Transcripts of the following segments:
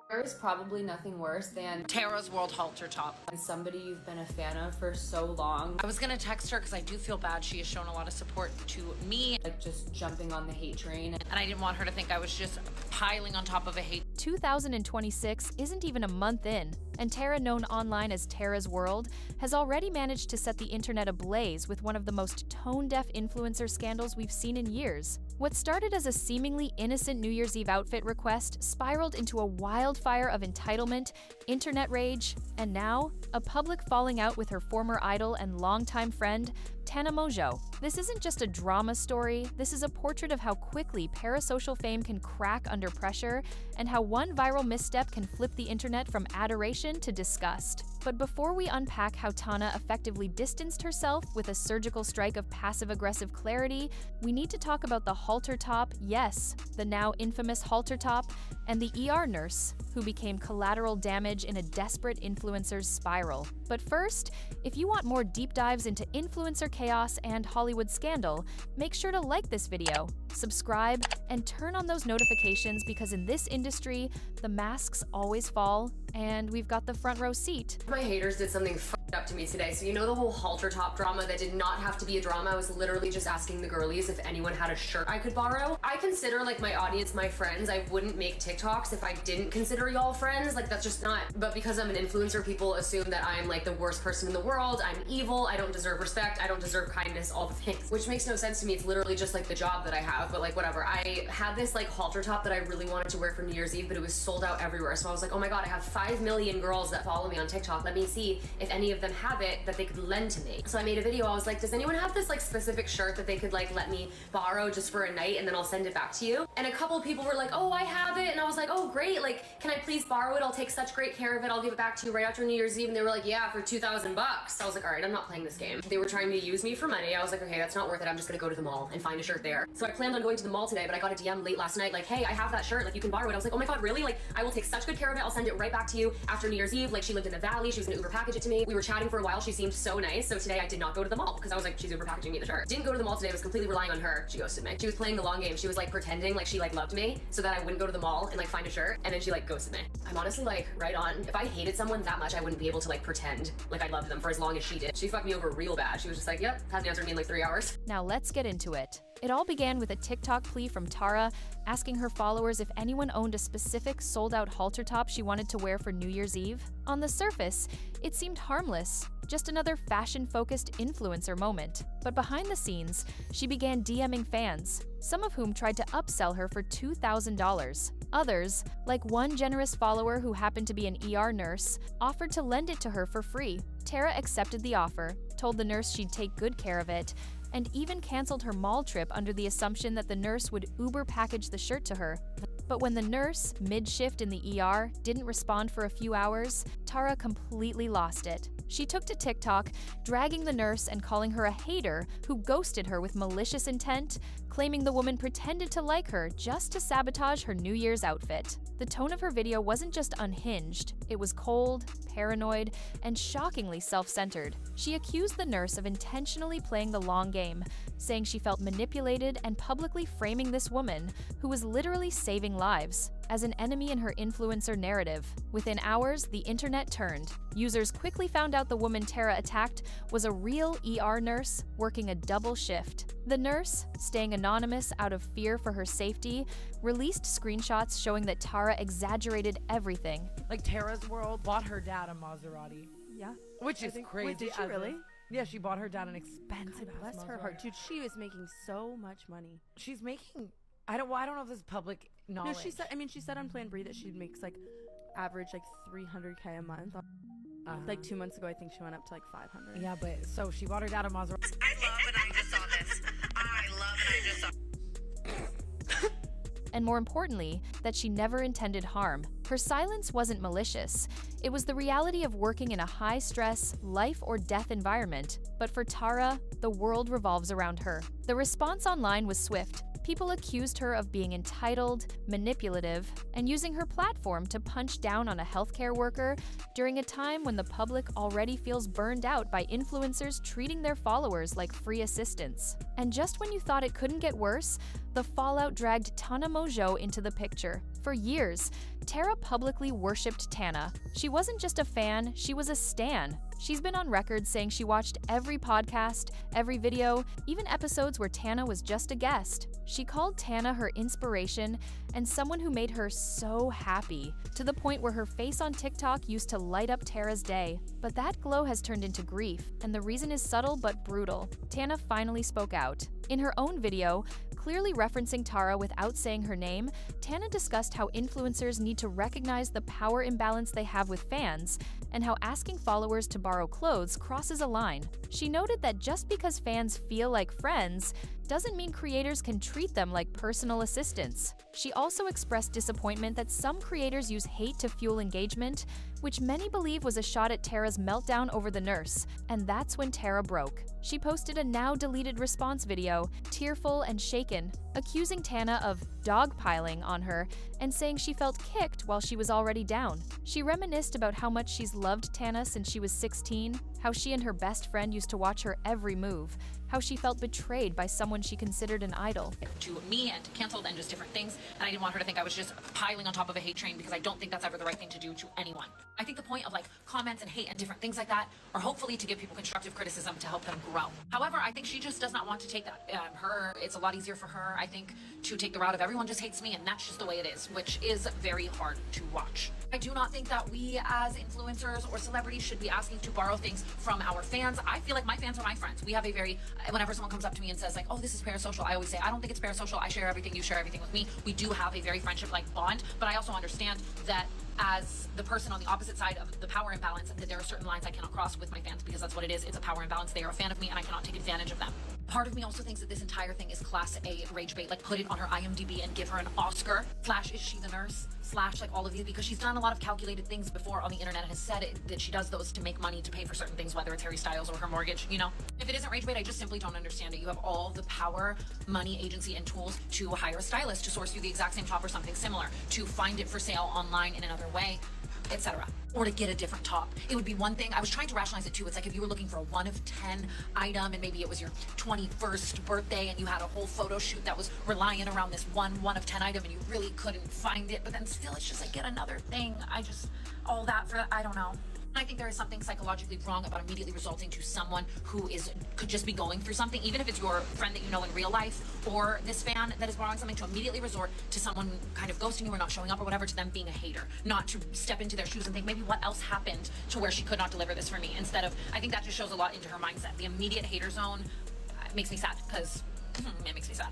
There is probably nothing worse than Tara's World Halter Top. somebody you've been a fan of for so long. I was gonna text her because I do feel bad. She has shown a lot of support to me. Like just jumping on the hate train. And I didn't want her to think I was just piling on top of a hate. 2026 isn't even a month in, and Tara, known online as Tara's World, has already managed to set the internet ablaze with one of the most tone-deaf influencer scandals we've seen in years. What started as a seemingly innocent New Year's Eve outfit request spiraled into a wildfire of entitlement, internet rage, and now, a public falling out with her former idol and longtime friend, Tana Mongeau. This isn't just a drama story, this is a portrait of how quickly parasocial fame can crack under pressure and how one viral misstep can flip the internet from adoration to disgust. But before we unpack how Tana effectively distanced herself with a surgical strike of passive-aggressive clarity, we need to talk about the halter top, yes, the now infamous halter top, and the ER nurse, who became collateral damage in a desperate influencer's spiral. But first, if you want more deep dives into influencer chaos and Hollywood scandal, make sure to like this video, subscribe, and turn on those notifications because in this industry, the masks always fall, and we've got the front row seat. My haters did something fucked up to me today. So you know the whole halter top drama that did not have to be a drama? I was literally just asking the girlies if anyone had a shirt I could borrow. I consider like my audience my friends. I wouldn't make TikToks if I didn't consider y'all friends. Like that's just not. But because I'm an influencer, people assume that I'm like the worst person in the world. I'm evil. I don't deserve respect. I don't deserve kindness, all the things, which makes no sense to me. It's literally just like the job that I have, but like whatever. I had this like halter top that I really wanted to wear for New Year's Eve, but it was sold out everywhere. So I was like, oh my God, I have 5 million girls that follow me on TikTok. Let me see if any of them have it that they could lend to me. So I made a video. I was like, does anyone have this like specific shirt that they could like let me borrow just for a night and then I'll send it back to you? And a couple of people were like, oh, I have it. And I was like, oh, great. Like, can I please borrow it? I'll take such great care of it. I'll give it back to you right after New Year's Eve. And they were like, yeah, for 2,000 bucks. I was like, all right, I'm not playing this game. They were trying to use me for money. I was like, okay, that's not worth it. I'm just gonna go to the mall and find a shirt there. So I planned on going to the mall today, but I got a DM late last night like, hey, I have that shirt. Like, you can borrow it. I was like, oh my God, really? Like, I will take such good care of it. I'll send it right back to you after New Year's Eve. Like, she lived in the valley. She was gonna Uber package it to me. We were chatting for a while. She seemed so nice. So today I did not go to the mall because I was like, she's Uber packaging me the shirt. Didn't go to the mall today. I was completely relying on her. She ghosted me. She was playing the long game. She was like pretending like she like loved me so that I wouldn't go to the mall and like find a shirt. And then she like ghosted me. I'm honestly like right on. If I hated someone that much, I wouldn't be able to like pretend like I loved them for as long as she did. She fucked me over real bad. She was just like, yep, hasn't answered me in like 3 hours. Now let's get into it. It all began with a TikTok plea from Tara asking her followers if anyone owned a specific sold-out halter top she wanted to wear for New Year's Eve. On the surface, it seemed harmless, just another fashion-focused influencer moment. But behind the scenes, she began DMing fans, some of whom tried to upsell her for $2,000. Others, like one generous follower who happened to be an ER nurse, offered to lend it to her for free. Tara accepted the offer, told the nurse she'd take good care of it, and even canceled her mall trip under the assumption that the nurse would Uber package the shirt to her. But when the nurse, mid-shift in the ER, didn't respond for a few hours, Tara completely lost it. She took to TikTok, dragging the nurse and calling her a hater who ghosted her with malicious intent, claiming the woman pretended to like her just to sabotage her New Year's outfit. The tone of her video wasn't just unhinged, it was cold, paranoid, and shockingly self-centered. She accused the nurse of intentionally playing the long game, saying she felt manipulated and publicly framing this woman, who was literally saving lives, as an enemy in her influencer narrative. Within hours, the internet turned. Users quickly found out the woman Tara attacked was a real ER nurse working a double shift. The nurse, staying anonymous out of fear for her safety, released screenshots showing that Tara exaggerated everything. Like Tara's World bought her dad a Maserati. Yeah. Which is crazy. Wait, did she really? Yeah, she bought her dad an expensive God bless her Maserati. heart. Dude, she was making so much money. She's making, I don't know if this is public knowledge. No, she said on Plan Brie that she makes like average like 300K a month. Like 2 months ago, I think she went up to like 500. Yeah, but so she bought her dad a Maserati. I love and I just saw this. I love and I just saw. And more importantly, that she never intended harm. Her silence wasn't malicious. It was the reality of working in a high-stress, life-or-death environment. But for Tara, the world revolves around her. The response online was swift. People accused her of being entitled, manipulative, and using her platform to punch down on a healthcare worker during a time when the public already feels burned out by influencers treating their followers like free assistants. And just when you thought it couldn't get worse, The fallout dragged Tana Mongeau into the picture. For years, Tara publicly worshipped Tana. She wasn't just a fan, she was a stan. She's been on record saying she watched every podcast, every video, even episodes where Tana was just a guest. She called Tana her inspiration and someone who made her so happy, to the point where her face on TikTok used to light up Tara's day. But that glow has turned into grief, and the reason is subtle but brutal. Tana finally spoke out. In her own video, clearly referencing Tara without saying her name, Tana discussed how influencers need to recognize the power imbalance they have with fans, and how asking followers to borrow clothes crosses a line. She noted that just because fans feel like friends doesn't mean creators can treat them like personal assistants. She also expressed disappointment that some creators use hate to fuel engagement, which many believe was a shot at Tara's meltdown over the nurse, and that's when Tara broke. She posted a now-deleted response video, tearful and shaken, accusing Tana of dogpiling on her and saying she felt kicked while she was already down. She reminisced about how much she's loved Tana since she was 16, how she and her best friend used to watch her every move, how she felt betrayed by someone she considered an idol. To me and to canceled and just different things, and I didn't want her to think I was just piling on top of a hate train, because I don't think that's ever the right thing to do to anyone. I think the point of like comments and hate and different things like that are hopefully to give people constructive criticism to help them grow. However, I think she just does not want to take that. It's a lot easier for her, I think, to take the route of everyone just hates me and that's just the way it is, which is very hard to watch. I do not think that we as influencers or celebrities should be asking to borrow things from our fans. I feel like my fans are my friends. We have a very, whenever someone comes up to me and says like, oh, this is parasocial, I always say, I don't think it's parasocial. I share everything, you share everything with me. We do have a very friendship-like bond, but I also understand that as the person on the opposite side of the power imbalance, that there are certain lines I cannot cross with my fans, because that's what it is. It's a power imbalance. They are a fan of me and I cannot take advantage of them. Part of me also thinks that this entire thing is class A rage bait, like put it on her IMDb and give her an Oscar, / is she the nurse, / like all of these, because she's done a lot of calculated things before on the internet and has said that she does those to make money to pay for certain things, whether it's Harry Styles or her mortgage, you know? If it isn't rage bait, I just simply don't understand it. You have all the power, money, agency, and tools to hire a stylist to source you the exact same top or something similar, to find it for sale online in another way, etc. Or to get a different top. It would be one thing. I was trying to rationalize it too. It's like if you were looking for a 1 of 10 item and maybe it was your 21st birthday and you had a whole photo shoot that was relying around this 1 of 10 item and you really couldn't find it, but then still it's just like get another thing. All that for, I don't know. I think there is something psychologically wrong about immediately resulting to someone who could just be going through something, even if it's your friend that you know in real life or this fan that is borrowing something, to immediately resort to someone kind of ghosting you or not showing up or whatever, to them being a hater, not to step into their shoes and think maybe what else happened to where she could not deliver this for me. Instead of, I think that just shows a lot into her mindset. The immediate hater zone makes me sad, because it makes me sad.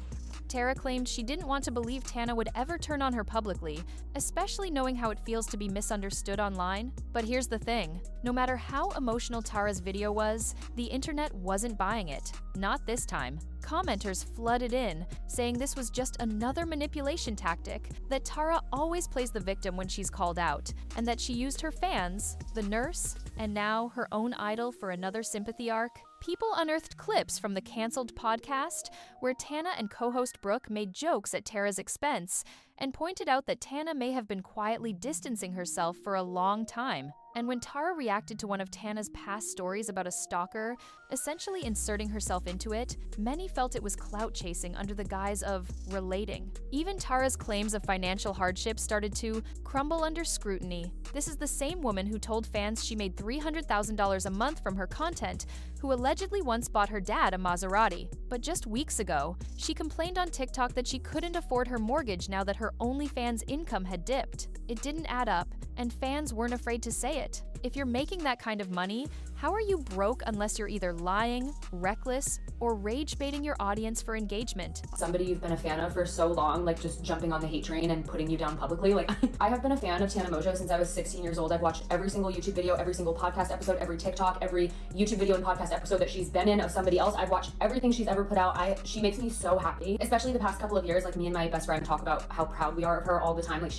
Tara claimed she didn't want to believe Tana would ever turn on her publicly, especially knowing how it feels to be misunderstood online. But here's the thing, no matter how emotional Tara's video was, the internet wasn't buying it. Not this time. Commenters flooded in, saying this was just another manipulation tactic, that Tara always plays the victim when she's called out, and that she used her fans, the nurse, and now her own idol for another sympathy arc. People unearthed clips from the canceled podcast where Tana and co-host Brooke made jokes at Tara's expense and pointed out that Tana may have been quietly distancing herself for a long time. And when Tara reacted to one of Tana's past stories about a stalker, essentially inserting herself into it, many felt it was clout chasing under the guise of relating. Even Tara's claims of financial hardship started to crumble under scrutiny. This is the same woman who told fans she made $300,000 a month from her content, who allegedly once bought her dad a Maserati. But just weeks ago, she complained on TikTok that she couldn't afford her mortgage now that her OnlyFans income had dipped. It didn't add up, and fans weren't afraid to say it. If you're making that kind of money, how are you broke unless you're either lying, reckless, or rage baiting your audience for engagement? Somebody you've been a fan of for so long, like just jumping on the hate train and putting you down publicly. Like, I have been a fan of Tana Mongeau since I was 16 years old. I've watched every single YouTube video, every single podcast episode, every TikTok, every YouTube video and podcast episode that she's been in of somebody else. I've watched everything she's ever put out. She makes me so happy, especially the past couple of years. Like, me and my best friend talk about how proud we are of her all the time. Like,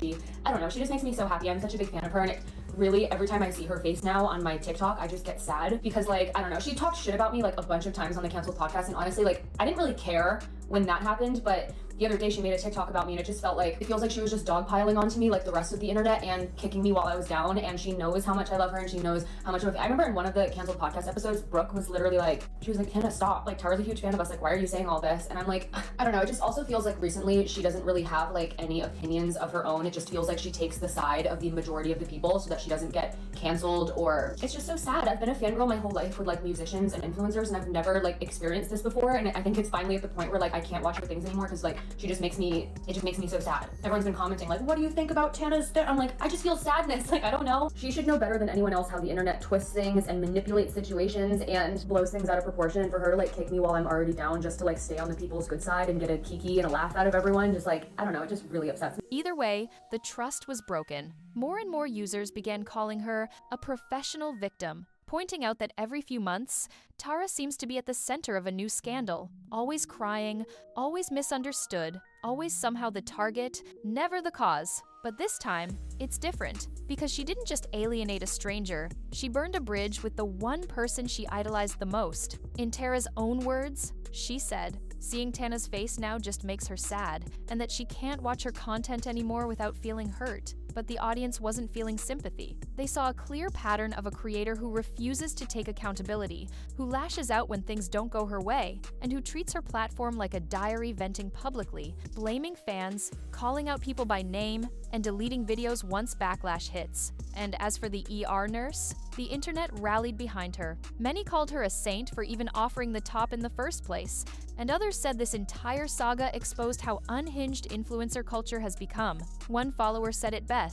I don't know, she just makes me so happy. I'm such a big fan of her, and it really, every time I see her face now on my TikTok, I just get sad because, like, I don't know, she talked shit about me like a bunch of times on the canceled podcast, and honestly, like, I didn't really care when that happened, but The other day she made a TikTok about me, and it just felt like, it feels like she was just dogpiling onto me like the rest of the internet and kicking me while I was down, and she knows how much I love her and she knows how much I remember in one of the canceled podcast episodes, Brooke was literally like, she was like, Hannah, stop. Like, Tara's a huge fan of us. Like, why are you saying all this? And I'm like, I don't know. It just also feels like recently she doesn't really have like any opinions of her own. It just feels like she takes the side of the majority of the people so that she doesn't get canceled, or it's just so sad. I've been a fangirl my whole life with like musicians and influencers, and I've never like experienced this before, and I think it's finally at the point where like I can't watch her things anymore because like she just makes me, it just makes me so sad. Everyone's been commenting like, what do you think about Tana's I'm like, I just feel sadness. Like, I don't know. She should know better than anyone else how the internet twists things and manipulates situations and blows things out of proportion. And for her to like kick me while I'm already down just to like stay on the people's good side and get a kiki and a laugh out of everyone, just like, I don't know, it just really upsets me. Either way, the trust was broken. More and more users began calling her a professional victim, pointing out that every few months, Tara seems to be at the center of a new scandal, always crying, always misunderstood, always somehow the target, never the cause. But this time, it's different, because she didn't just alienate a stranger, she burned a bridge with the one person she idolized the most. In Tara's own words, she said, seeing Tana's face now just makes her sad, and that she can't watch her content anymore without feeling hurt. But the audience wasn't feeling sympathy. They saw a clear pattern of a creator who refuses to take accountability, who lashes out when things don't go her way, and who treats her platform like a diary, venting publicly, blaming fans, calling out people by name, and deleting videos once backlash hits. And as for the ER nurse, the internet rallied behind her. Many called her a saint for even offering the top in the first place, and others said this entire saga exposed how unhinged influencer culture has become. One follower said it best.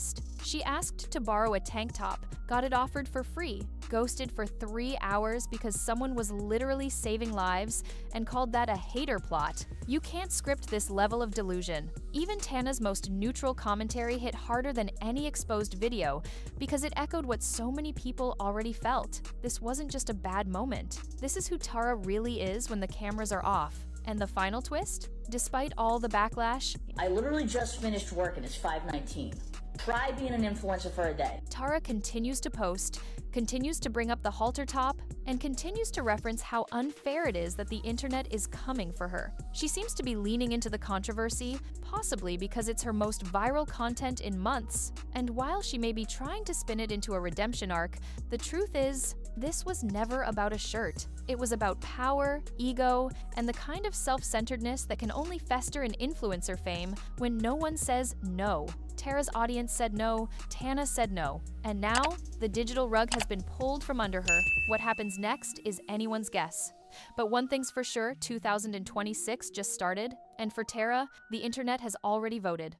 She asked to borrow a tank top, got it offered for free, ghosted for 3 hours because someone was literally saving lives, and called that a hater plot. You can't script this level of delusion. Even Tana's most neutral commentary hit harder than any exposed video because it echoed what so many people already felt. This wasn't just a bad moment. This is who Tara really is when the cameras are off. And the final twist? Despite all the backlash, I literally just finished work and it's 5:19. Try being an influencer for a day. Tara continues to post, continues to bring up the halter top, and continues to reference how unfair it is that the internet is coming for her. She seems to be leaning into the controversy, possibly because it's her most viral content in months. And while she may be trying to spin it into a redemption arc, the truth is, this was never about a shirt. It was about power, ego, and the kind of self-centeredness that can only fester in influencer fame when no one says no. Tara's audience said no, Tana said no, and now the digital rug has been pulled from under her. What happens next is anyone's guess. But one thing's for sure, 2026 just started, and for Tara, the internet has already voted.